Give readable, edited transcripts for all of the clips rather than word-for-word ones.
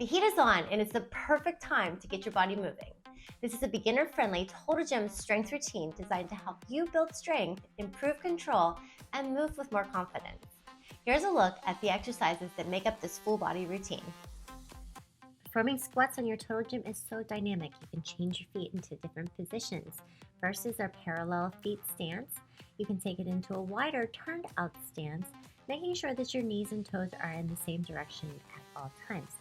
heat is on and it's the perfect time to get your body moving. This is a beginner-friendly total gym strength routine designed to help you build strength, improve control, and move with more confidence. Here's a look at the exercises that make up this full body routine. Performing squats on your total gym is so dynamic. You can change your feet into different positions. First is our parallel feet stance. You can take it into a wider turned out stance, making sure that your knees and toes are in the same direction at all times.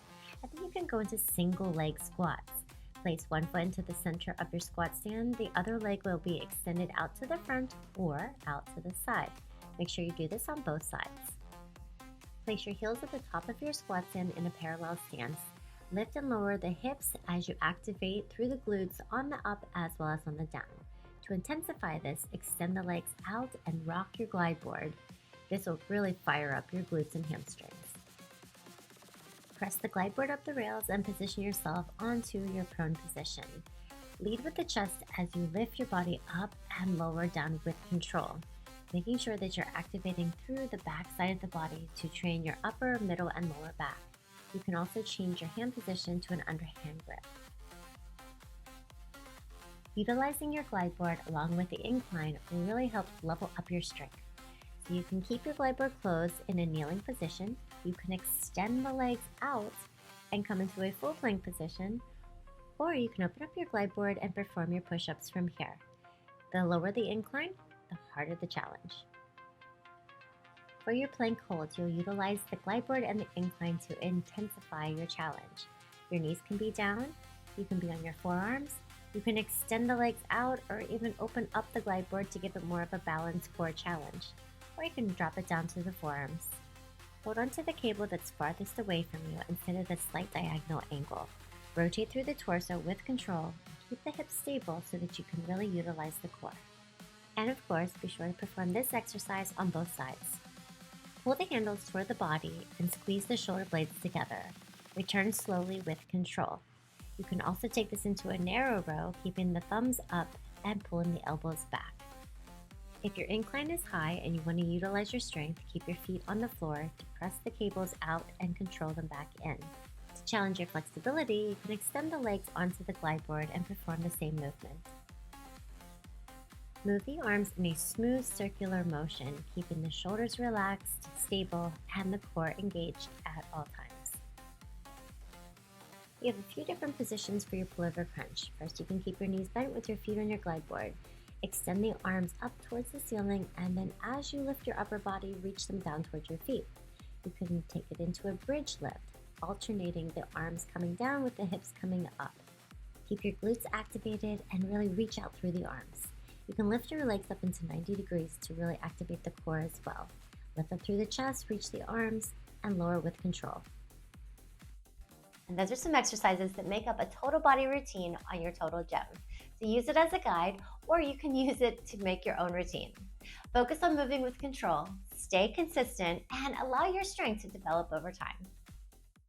And then you can go into single leg squats. Place one foot into the center of your squat stand. The other leg will be extended out to the front or out to the side. Make sure you do this on both sides. Place your heels at the top of your squat stand in a parallel stance. Lift and lower the hips as you activate through the glutes on the up as well as on the down. To intensify this, extend the legs out and rock your glide board. This will really fire up your glutes and hamstrings. Press the glide board up the rails and position yourself onto your prone position. Lead with the chest as you lift your body up and lower down with control, making sure that you're activating through the back side of the body to train your upper, middle, and lower back. You can also change your hand position to an underhand grip. Utilizing your glide board along with the incline will really help level up your strength. So you can keep your glide board closed in a kneeling position. You can extend the legs out and come into a full plank position, or you can open up your glide board and perform your push-ups from here. The lower the incline, the harder the challenge. For your plank holds, you'll utilize the glide board and the incline to intensify your challenge. Your knees can be down, you can be on your forearms, you can extend the legs out or even open up the glide board to give it more of a balanced core challenge. Or you can drop it down to the forearms. Hold onto the cable that's farthest away from you and sit at a slight diagonal angle. Rotate through the torso with control and keep the hips stable so that you can really utilize the core. And of course, be sure to perform this exercise on both sides. Pull the handles toward the body and squeeze the shoulder blades together. Return slowly with control. You can also take this into a narrow row, keeping the thumbs up and pulling the elbows back. If your incline is high and you want to utilize your strength, keep your feet on the floor to press the cables out and control them back in. To challenge your flexibility, you can extend the legs onto the glide board and perform the same movement. Move the arms in a smooth circular motion, keeping the shoulders relaxed, stable, and the core engaged at all times. You have a few different positions for your pull-over crunch. First, you can keep your knees bent with your feet on your glide board. Extend the arms up towards the ceiling, and then as you lift your upper body, reach them down towards your feet. You can take it into a bridge lift, alternating the arms coming down with the hips coming up. Keep your glutes activated and really reach out through the arms. You can lift your legs up into 90 degrees to really activate the core as well. Lift up through the chest, reach the arms, and lower with control. And those are some exercises that make up a total body routine on your total gym. So use it as a guide, or you can use it to make your own routine. Focus on moving with control, stay consistent, and allow your strength to develop over time.